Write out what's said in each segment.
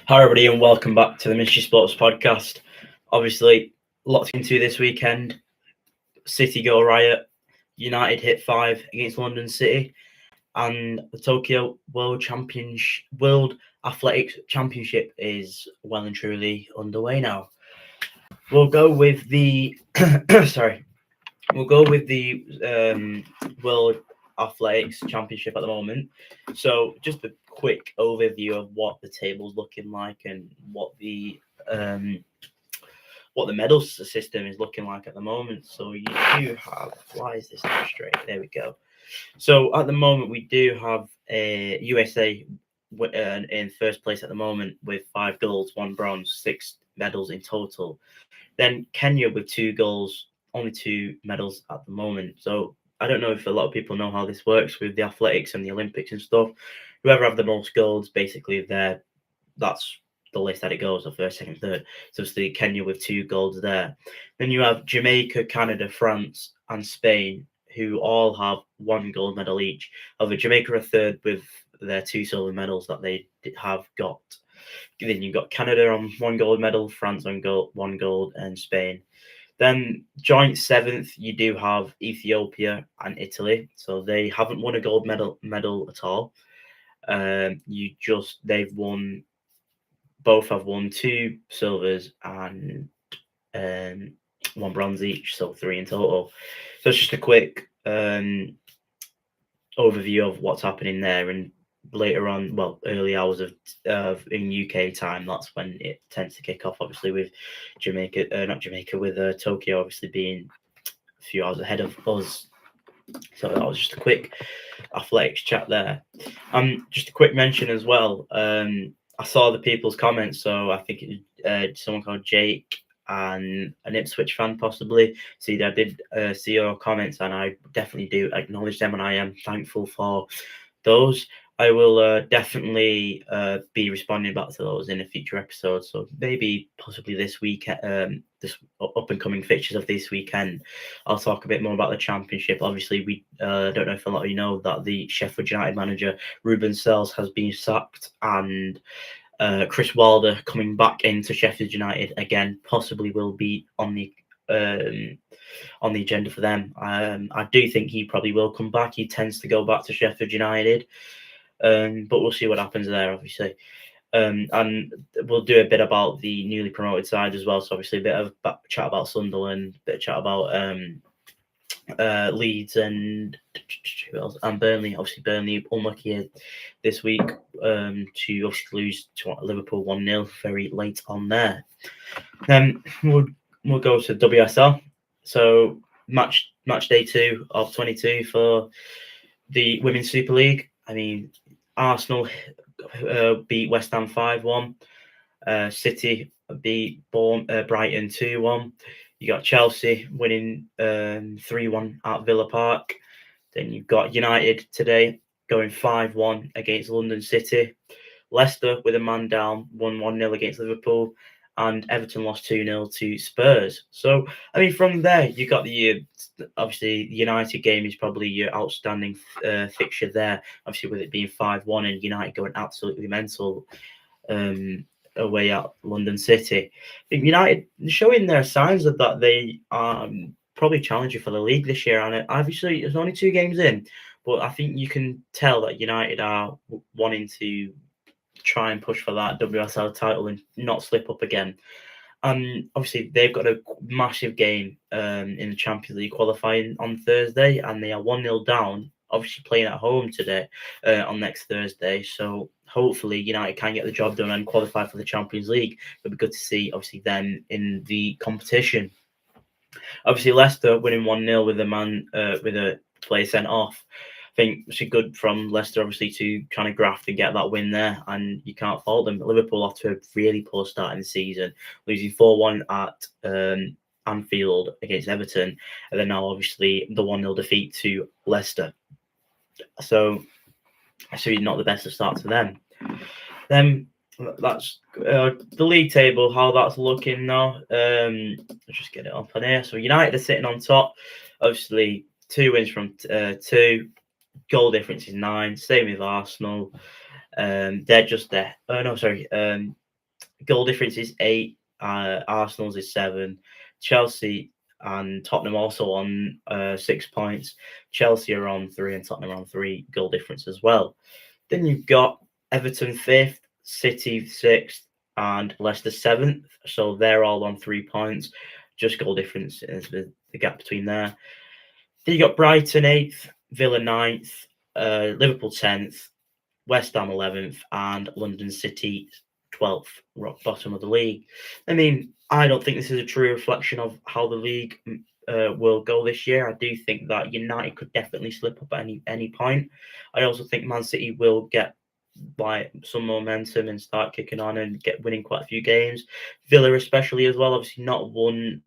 Hi, everybody, and welcome back to the Ministry Sports Podcast. Obviously, lots into this weekend. City go riot, United hit 5 against London City, and the Tokyo World Athletics Championship is well and truly underway now. We'll go with the World Athletics Championship at the moment. So, just a quick overview of what the table's looking like and what the medal system is looking like at the moment. So you do have, why is this not straight? There we go. So at the moment we do have USA in first place at the moment with 5 golds, 1 bronze, 6 medals in total. Then Kenya with 2 golds, only 2 medals at the moment. So I don't know if a lot of people know how this works with the athletics and the Olympics and stuff. Whoever have the most golds, basically, that's the list that it goes, the first, second, third. So obviously Kenya with 2 golds there. Then you have Jamaica, Canada, France, and Spain, who all have 1 gold medal each. However, Jamaica are third with their 2 silver medals that they have got. Then you've got Canada on 1 gold medal, France on 1 gold, and Spain. Then joint 7th, you do have Ethiopia and Italy. So they haven't won a gold medal at all. Both have won 2 silvers and 1 bronze each, so 3 in total. So it's just a quick overview of what's happening there. And later on, early hours of in UK time, that's when it tends to kick off. Obviously, with with Tokyo obviously being a few hours ahead of us. So that was just a quick athletics chat there. Just a quick mention as well. I saw the people's comments, so I think someone called Jake and an Ipswich fan possibly. See, I did see your comments, and I definitely do acknowledge them, and I am thankful for those. I will definitely be responding back to those in a future episode. So maybe possibly this week, this up and coming fixtures of this weekend, I'll talk a bit more about the championship. Obviously, we don't know if a lot of you know that the Sheffield United manager Ruben Sells has been sacked, and Chris Wilder coming back into Sheffield United again possibly will be on the agenda for them. I do think he probably will come back. He tends to go back to Sheffield United. But we'll see what happens there, obviously. And we'll do a bit about the newly promoted side as well. So obviously a bit of chat about Sunderland, a bit of chat about Leeds and Burnley. Obviously Burnley unlucky this week to obviously lose to Liverpool 1-0 very late on there. Then we'll go to WSL. So match day 2 of 22 for the Women's Super League. I mean, Arsenal beat West Ham 5-1. City beat Brighton 2-1. You got Chelsea winning 3-1 at Villa Park. Then you've got United today going 5-1 against London City. Leicester with a man down, won 1-0 against Liverpool. And Everton lost 2-0 to Spurs. So, I mean, from there, you got obviously, the United game is probably your outstanding fixture there. Obviously, with it being 5-1 and United going absolutely mental away at London City. I think United showing their signs of that they are probably challenging for the league this year. And obviously, there's only 2 games in, but I think you can tell that United are wanting to try and push for that WSL title and not slip up again. And obviously they've got a massive game in the Champions League qualifying on Thursday, and they are 1-0 down, obviously playing at home today on next Thursday. So hopefully United can get the job done and qualify for the Champions League. It'll be good to see obviously them in the competition. Obviously Leicester winning 1-0 with a player sent off. I think it's good from Leicester, obviously, to kind of graft and get that win there, and you can't fault them. Liverpool off to a really poor start in the season, losing 4-1 at Anfield against Everton, and then now obviously the 1-0 defeat to Leicester. So not the best of starts for them. Then that's the league table, how that's looking now. Let's just get it up on here. So United are sitting on top, obviously 2 wins from 2. Goal difference is 9. Same with Arsenal. They're just there. Goal difference is 8. Arsenal's is 7. Chelsea and Tottenham also on 6 points. Chelsea are on 3 and Tottenham are on 3 goal difference as well. Then you've got Everton 5th, City 6th, and Leicester 7th. So they're all on 3 points. Just goal difference is the gap between there. Then you got Brighton 8th, Villa 9th, Liverpool 10th, West Ham 11th, and London City 12th, rock bottom of the league. I mean, I don't think this is a true reflection of how the league will go this year. I do think that United could definitely slip up at any point. I also think Man City will get like some momentum and start kicking on and get winning quite a few games. Villa especially as well, obviously not won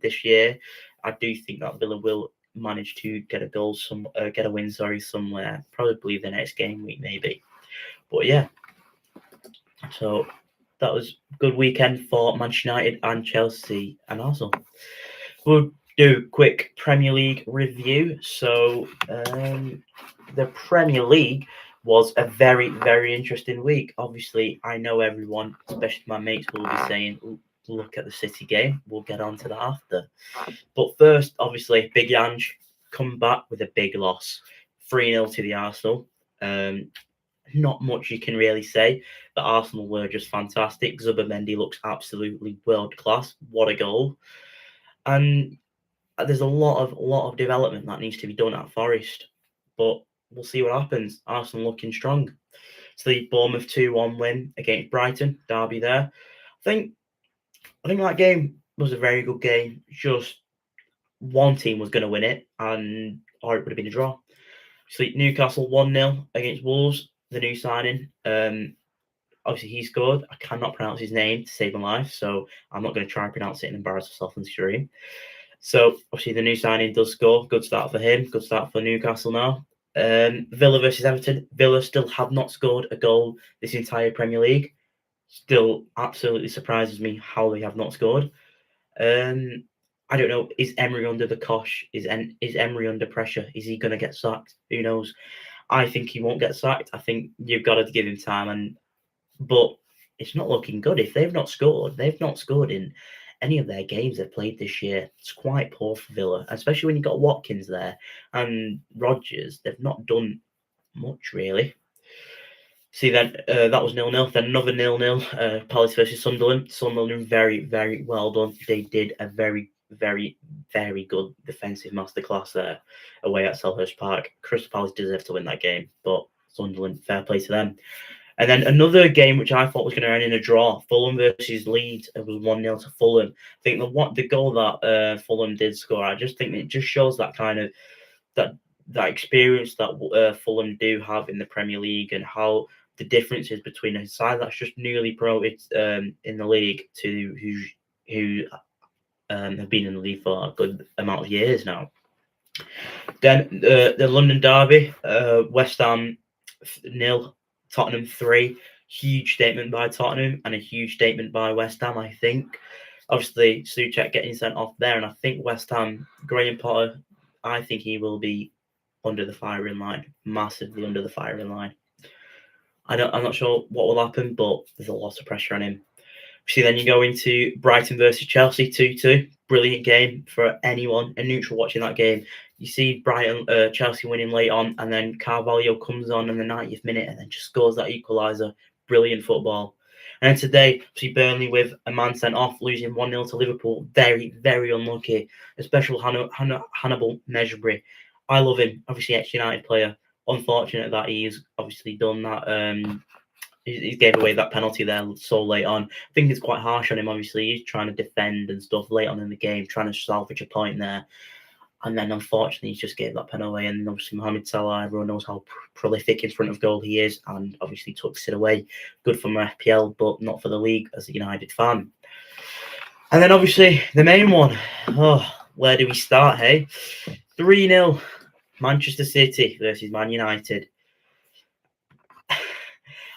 this year. I do think that Villa will manage to get a win somewhere, probably the next game week maybe. But yeah, so that was a good weekend for Manchester United and Chelsea and Arsenal. We'll do a quick Premier League review. So the Premier League was a very, very interesting week. Obviously, I know everyone, especially my mates, will be saying, look at the City game. We'll get on to that after. But first, obviously, Big Ange come back with a big loss. 3-0 to the Arsenal. Not much you can really say. The Arsenal were just fantastic. Zubimendi looks absolutely world class. What a goal! And there's a lot of development that needs to be done at Forest, but we'll see what happens. Arsenal looking strong. So the Bournemouth 2-1 win against Brighton, derby there. I think that game was a very good game. Just one team was going to win it, or it would have been a draw. So Newcastle 1-0 against Wolves, the new signing. Obviously, he scored. I cannot pronounce his name to save my life, so I'm not going to try and pronounce it and embarrass myself on the stream. So, obviously, the new signing does score. Good start for him. Good start for Newcastle now. Villa versus Everton. Villa still have not scored a goal this entire Premier League. Still absolutely surprises me how they have not scored. I don't know. Is Emery under the cosh? Is Emery under pressure? Is he going to get sacked? Who knows? I think he won't get sacked. I think you've got to give him time. But it's not looking good. If they've not scored in any of their games they've played this year. It's quite poor for Villa, especially when you've got Watkins there and Rodgers. They've not done much, really. See, then that was 0-0. Then another 0-0. Palace versus Sunderland. Sunderland, very, very well done. They did a very, very, very good defensive masterclass there away at Selhurst Park. Crystal Palace deserved to win that game, but Sunderland, fair play to them. And then another game which I thought was going to end in a draw, Fulham versus Leeds. It was 1-0 to Fulham. I think the goal that Fulham did score, I just think it just shows that kind of that experience that Fulham do have in the Premier League and how the differences between a side that's just newly promoted in the league to who have been in the league for a good amount of years now. Then the London derby, West Ham 0. Tottenham 3. Huge statement by Tottenham and a huge statement by West Ham, I think. Obviously, Souček getting sent off there, and I think West Ham, Graham Potter, I think he will be under the firing line, massively under the firing line. I'm not sure what will happen, but there's a lot of pressure on him. See, then you go into Brighton versus Chelsea 2-2. Brilliant game for anyone, a neutral watching that game. You see Chelsea winning late on, and then Carvalho comes on in the 90th minute and then just scores that equaliser. Brilliant football. And then today, see Burnley with a man sent off, losing 1-0 to Liverpool. Very, very unlucky. Especially Hannibal Mejbri. I love him, obviously ex-United player. Unfortunate that he's obviously done that. He gave away that penalty there so late on. I think it's quite harsh on him, obviously. He's trying to defend and stuff late on in the game, trying to salvage a point there. And then, unfortunately, he just gave that pen away. And obviously, Mohamed Salah, everyone knows how prolific in front of goal he is. And obviously, took it away. Good for my FPL, but not for the league as a United fan. And then, obviously, the main one. Oh, where do we start, hey? 3-0. Manchester City versus Man United.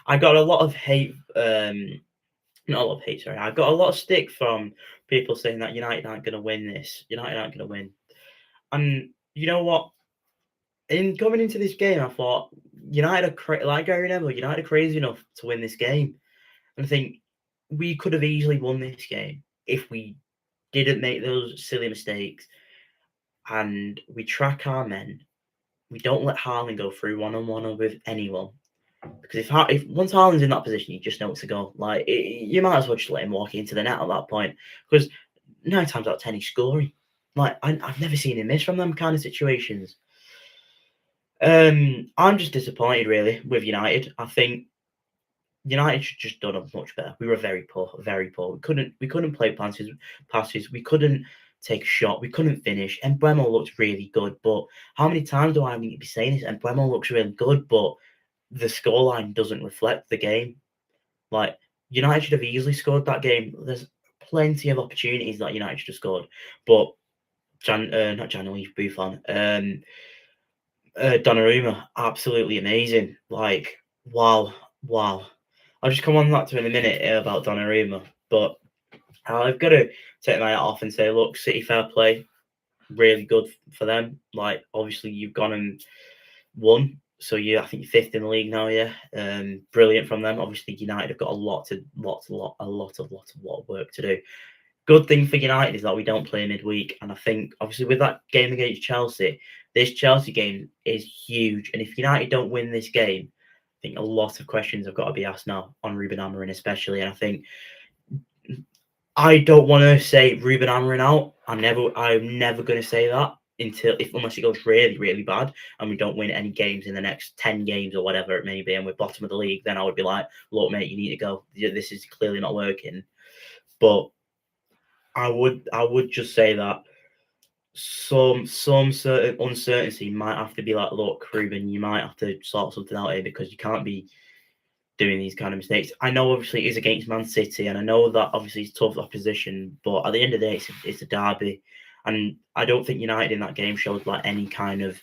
I got a lot of hate. Not a lot of hate, sorry. I got a lot of stick from people saying that United aren't going to win this. United aren't going to win. And you know what? In coming into this game, I thought United are like Gary Neville. United are crazy enough to win this game. And I think we could have easily won this game if we didn't make those silly mistakes and we track our men. We don't let Haaland go through one-on-one with anyone. Because if once Haaland's in that position, you just know it's a goal. Like you might as well just let him walk into the net at that point. Because 9 times out of 10 he's scoring. Like I've never seen him miss from them kind of situations. I'm just disappointed really with United. I think United should just done much better. We were very poor, very poor. We couldn't play passes. We couldn't take a shot. We couldn't finish. And Mbeumo looked really good, but how many times do I need to be saying this? And Mbeumo looks really good, but the scoreline doesn't reflect the game. Like United should have easily scored that game. There's plenty of opportunities that United should have scored, but not Gianluigi Buffon, Donnarumma, absolutely amazing. Like wow. I'll just come on that to in a minute about Donnarumma, but I've got to take my hat off and say, look, City fair play, really good for them. Like obviously you've gone and won, so I think you're 5th in the league now. Yeah, brilliant from them. Obviously United have got a lot of work to do. Good thing for United is that we don't play midweek, and I think obviously with that game against Chelsea, this Chelsea game is huge, and if United don't win this game, I think a lot of questions have got to be asked now on Ruben Amorim especially, and I think I don't want to say Ruben Amorim out. I'm never going to say that unless it goes really, really bad and we don't win any games in the next 10 games or whatever it may be, and we're bottom of the league. Then I would be like, look, mate, you need to go. This is clearly not working. But I would just say that some certain uncertainty might have to be like, look, Ruben, you might have to sort something out here because you can't be doing these kind of mistakes. I know obviously it is against Man City, and I know that obviously it's tough opposition, but at the end of the day, it's a derby, and I don't think United in that game showed like any kind of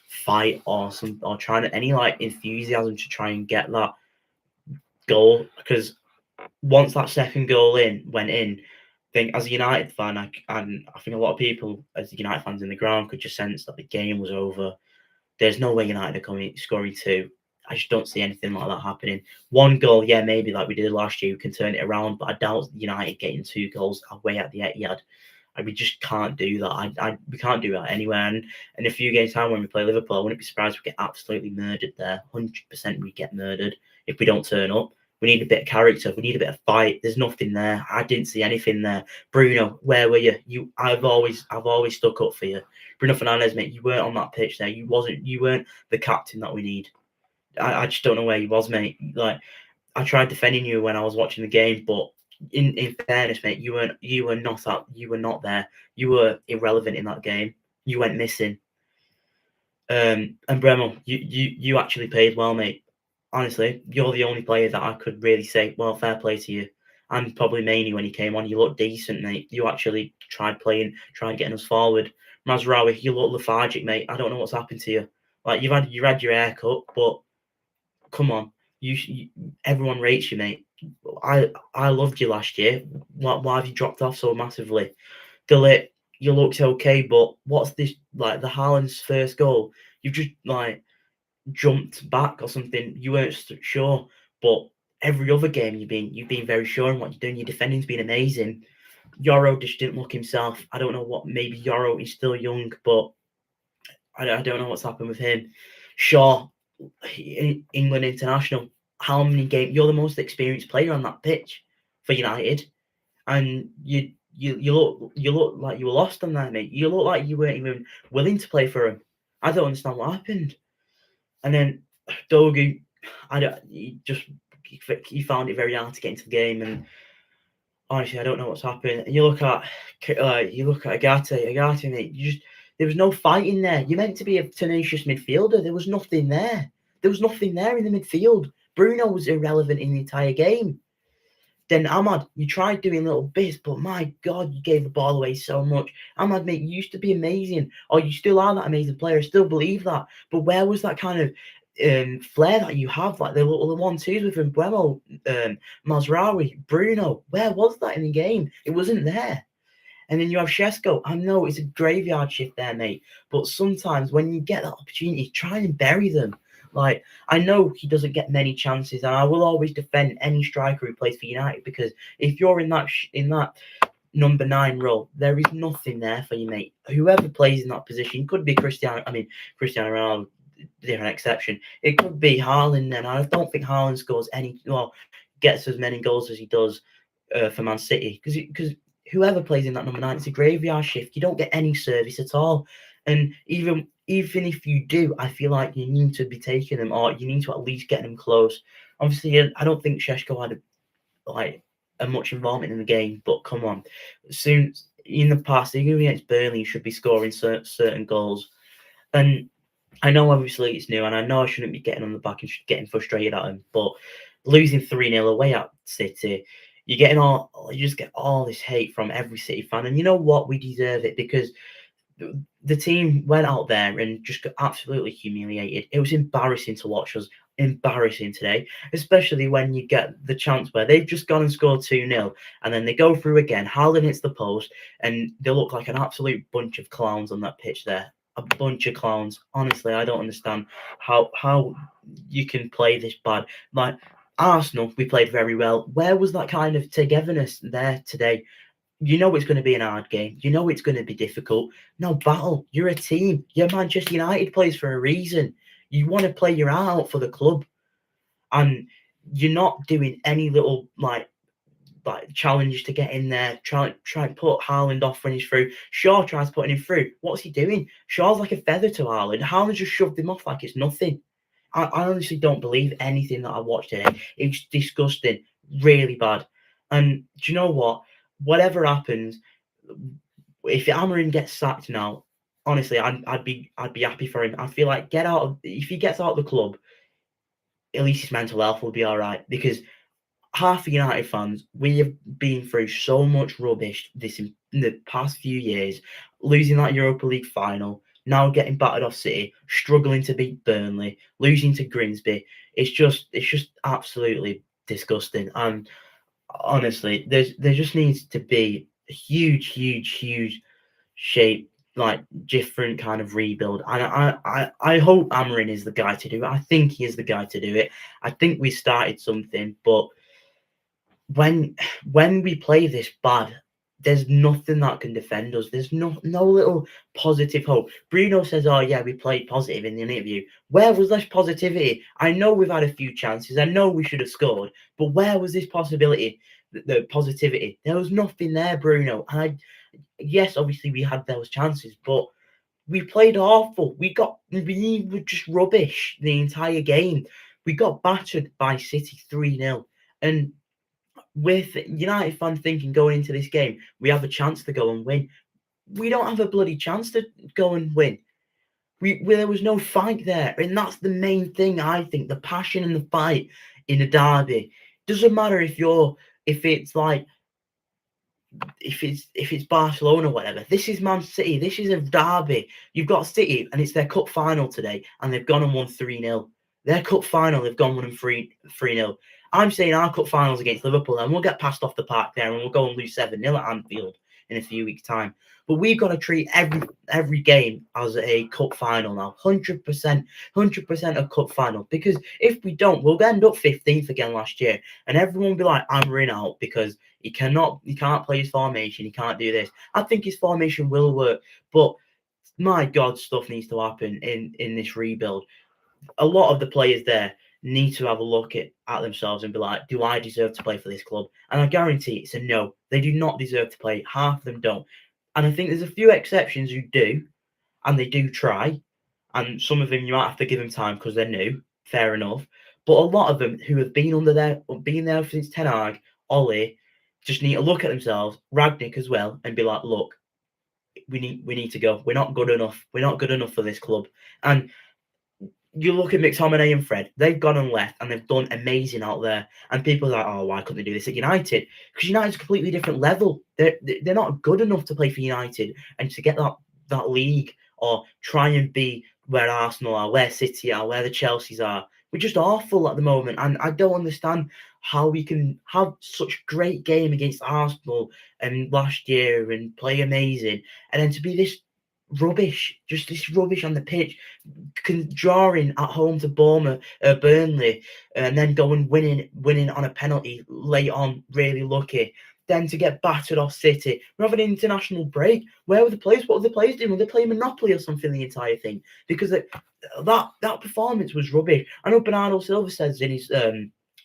fight or trying to any like enthusiasm to try and get that goal, because once that second goal went in, I think as a United fan, and I think a lot of people as the United fans in the ground could just sense that the game was over. There's no way United are scoring 2. I just don't see anything like that happening. 1 goal, yeah, maybe like we did last year, we can turn it around, but I doubt United getting 2 goals away at the Etihad. We just can't do that. We can't do that anywhere. And in a few games' time when we play Liverpool, I wouldn't be surprised if we get absolutely murdered there. 100% we get murdered if we don't turn up. We need a bit of character. We need a bit of fight. There's nothing there. I didn't see anything there. Bruno, where were you? I've always stuck up for you. Bruno Fernandes, mate, you weren't on that pitch there. You weren't the captain that we need. I just don't know where he was, mate. Like I tried defending you when I was watching the game, but in fairness, mate, you were not there. You were irrelevant in that game. You went missing. And Bremo, you actually played well, mate. Honestly, you're the only player that I could really say, well, fair play to you. And probably mainly when he came on, you looked decent, mate. You actually tried getting us forward. Mazraoui, you look lethargic, mate. I don't know what's happened to you. Like you had your haircut, but come on, you everyone rates you, mate. I loved you last year. Why have you dropped off so massively? De Ligt, you looked okay, but what's this like the Haaland's first goal? You've just like jumped back or something. You weren't sure, but every other game you've been very sure in what you're doing. Your defending's been amazing. Yoro just didn't look himself. I don't know what. Maybe Yoro is still young, but I don't know what's happened with him. Shaw, England international. How many games? You're the most experienced player on that pitch for United, and you look like you were lost on that, mate. You look like you weren't even willing to play for him. I don't understand what happened. And then Dogu, he found it very hard to get into the game, and honestly, I don't know what's happened. And you look at Agate, mate. There was no fight in there. You're meant to be a tenacious midfielder. There was nothing there. There was nothing there in the midfield. Bruno was irrelevant in the entire game. Then Ahmad, you tried doing little bits, but my God, you gave the ball away so much. Ahmad, mate, you used to be amazing, or you still are that amazing player. I still believe that. But where was that kind of flair that you have, like the 1-2s with Mbeumo, Mazraoui, Bruno? Where was that in the game? It wasn't there. And then you have Šeško. I know it's a graveyard shift there, mate. But sometimes when you get that opportunity, try and bury them. Like, I know he doesn't get many chances, and I will always defend any striker who plays for United, because if you're in that number 9 role, there is nothing there for you, mate. Whoever plays in that position, could be Cristiano Ronaldo, different exception. It could be Haaland, and I don't think Haaland scores gets as many goals as he does for Man City, because whoever plays in that number 9, it's a graveyard shift. You don't get any service at all, and even if you do, I feel like you need to be taking them, or you need to at least get them close. Obviously, I don't think Šeško had a much involvement in the game, but come on, soon in the past, even against Burnley, you should be scoring certain goals. And I know obviously it's new, and I know I shouldn't be getting on the back and getting frustrated at him, but losing 3-0 away at City, you just get all this hate from every City fan, and you know what? We deserve it, because the team went out there and just got absolutely humiliated. It was embarrassing to watch us. Embarrassing today, especially when you get the chance where they've just gone and scored 2-0, and then they go through again. Haaland hits the post, and they look like an absolute bunch of clowns on that pitch there. A bunch of clowns. Honestly, I don't understand how you can play this bad. Like Arsenal, we played very well. Where was that kind of togetherness there today? You know it's going to be an hard game. You know it's going to be difficult. No battle. You're a team. You're Manchester United players for a reason. You want to play your heart out for the club, and you're not doing any little like challenges to get in there. Try and put Haaland off when he's through. Shaw tries putting him through. What's he doing? Shaw's like a feather to Haaland. Haaland just shoved him off like it's nothing. I honestly don't believe anything that I watched today. It's disgusting, really bad. And do you know what? Whatever happens, if Amarin gets sacked now, honestly, I'd be happy for him. I feel like if he gets out of the club, at least his mental health will be all right, because half of United fans, we have been through so much rubbish in the past few years, losing that Europa League final, now getting battered off City, struggling to beat Burnley, losing to Grimsby. It's just absolutely disgusting. And honestly, there just needs to be a huge shape, like different kind of rebuild. And I hope Amarin is the guy to do it. I think he is the guy to do it. I think we started something, but when we play this bad, there's nothing that can defend us. There's no little positive hope. Bruno says, "Oh yeah, we played positive in the interview." Where was this positivity? I know we've had a few chances. I know we should have scored, but where was this possibility? The positivity. There was nothing there, Bruno. And yes, obviously we had those chances, but we played awful. We were just rubbish the entire game. We got battered by City 3-0, and with United fans thinking going into this game, we have a chance to go and win. We don't have a bloody chance to go and win. There was no fight there, and that's the main thing. I think the passion and the fight in a derby doesn't matter if it's Barcelona or whatever. This is Man City. This is a derby. You've got City, and it's their cup final today, and they've gone and won 3-0. Their cup final, they've gone and won 3-0. I'm saying our cup finals against Liverpool, and we'll get passed off the park there, and we'll go and lose 7-0 at Anfield in a few weeks' time. But we've got to treat every game as a cup final now. 100% a cup final. Because if we don't, we'll end up 15th again last year, and everyone will be like, "Amarin out because he can't play his formation. He can't do this." I think his formation will work, but my God, stuff needs to happen in this rebuild. A lot of the players there need to have a look at themselves and be like, "Do I deserve to play for this club?" And I guarantee it's a no. They do not deserve to play. Half of them don't. And I think there's a few exceptions who do, and they do try. And some of them you might have to give them time because they're new. Fair enough. But a lot of them who have been there since Ten Hag, Ollie, just need to look at themselves, Ragnick as well, and be like, "Look, we need to go. We're not good enough. We're not good enough for this club." And you look at McTominay and Fred, they've gone and left, and they've done amazing out there. And people are like, "Oh, why couldn't they do this at United?" Because United's a completely different level. They're not good enough to play for United and to get that league, or try and be where Arsenal are, where City are, where the Chelseas are. We're just awful at the moment, and I don't understand how we can have such a great game against Arsenal and last year and play amazing, and then to be this rubbish, just this rubbish on the pitch, drawing at home to Bournemouth, Burnley, and then going winning on a penalty late on, really lucky. Then to get battered off City. We're having an international break. Where were the players? What were the players doing? Were they playing Monopoly or something the entire thing? Because that performance was rubbish. I know Bernardo Silva says in his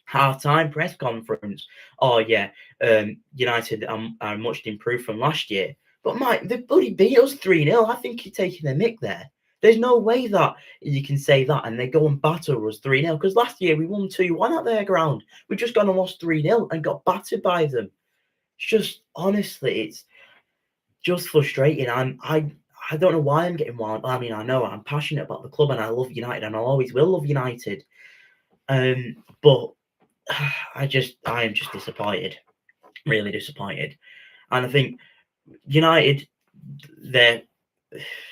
half-time press conference, "Oh yeah, United are much improved from last year." But Mike, they bloody beat us 3-0. I think you're taking a mick there. There's no way that you can say that and they go and batter us 3-0. Because last year we won 2-1 at their ground. We just gone and lost 3-0 and got battered by them. It's just, honestly, it's just frustrating. I don't know why I'm getting wild. I mean, I know I'm passionate about the club and I love United and I always will love United. But I am just disappointed, really disappointed. And I think United, it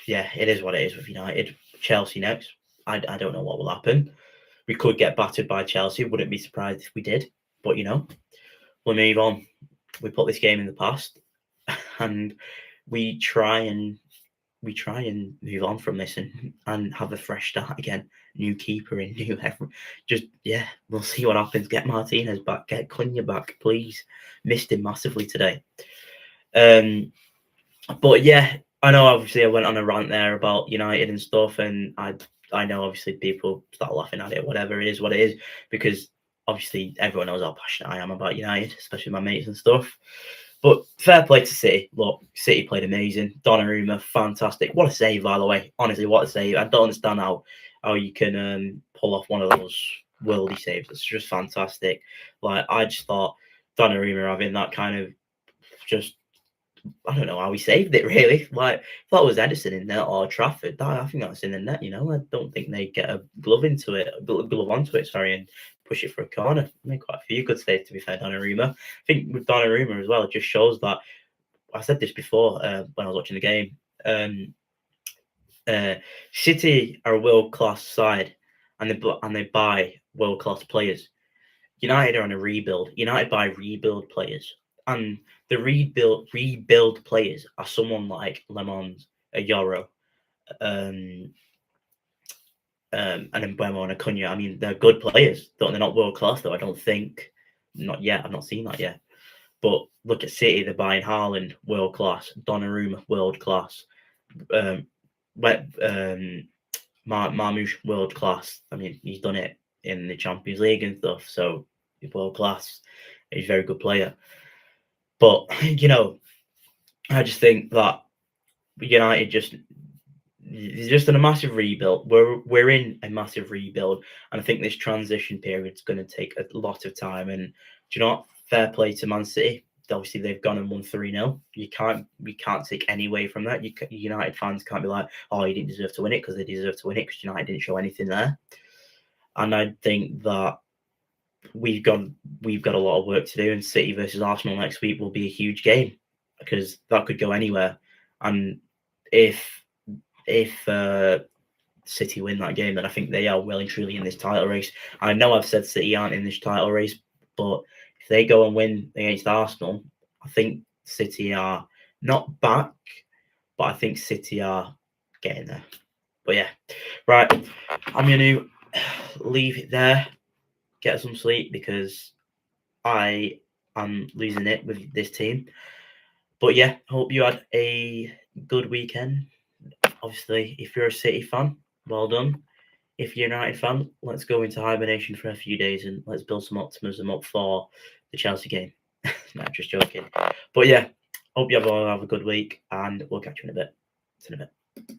is what it is with United. Chelsea next. I don't know what will happen. We could get battered by Chelsea. Wouldn't be surprised if we did. But, we'll move on. We put this game in the past and we try and move on from this and have a fresh start again. New keeper in, new everything. We'll see what happens. Get Martinez back. Get Cunha back, please. Missed him massively today. But yeah, I know obviously I went on a rant there about United and stuff, and I know obviously people start laughing at it, whatever it is, what it is, because obviously everyone knows how passionate I am about United, especially my mates and stuff. But fair play to City. Look, City played amazing. Donnarumma, fantastic. What a save, by the way. Honestly, what a save. I don't understand how you can pull off one of those worldy saves. It's just fantastic. Like, I just thought Donnarumma having that kind of just, I don't know how he saved it, really. Like, if that was Edison in there or Trafford, I think that's in the net, I don't think they get a glove onto it, and push it for a corner. I made quite a few good saves, to be fair, Donnarumma. I think with Donnarumma as well, it just shows that, I said this before when I was watching the game, City are a world-class side and they buy world-class players. United are on a rebuild. United buy rebuild players. And the rebuild players are someone like Le Mans, a Euro, and Mbeumo and Acuna. I mean, they're good players. They're not world class, though. I don't think. Not yet. I've not seen that yet. But look at City. They're buying Haaland, world class. Donnarumma, world class. Marmoush, world class. I mean, he's done it in the Champions League and stuff. So he's world class. He's a very good player. But I just think that United just in a massive rebuild. We're in a massive rebuild, and I think this transition period is going to take a lot of time. And fair play to Man City. Obviously, they've gone and won 3-0. We can't take any away from that. United fans can't be like, "Oh, you didn't deserve to win it," because they deserve to win it because United didn't show anything there. And I think that we've got a lot of work to do, and City versus Arsenal next week will be a huge game because that could go anywhere. And if City win that game, then I think they are well and truly in this title race. I know I've said City aren't in this title race, but if they go and win against Arsenal, I think City are not back, but I think City are getting there. But yeah, right, I'm going to leave it there. Get some sleep because I am losing it with this team. But yeah, hope you had a good weekend. Obviously, if you're a City fan, well done. If you're a United fan, let's go into hibernation for a few days and let's build some optimism up for the Chelsea game. No, just joking. But yeah, hope you all have a good week and we'll catch you in a bit. See you in a bit.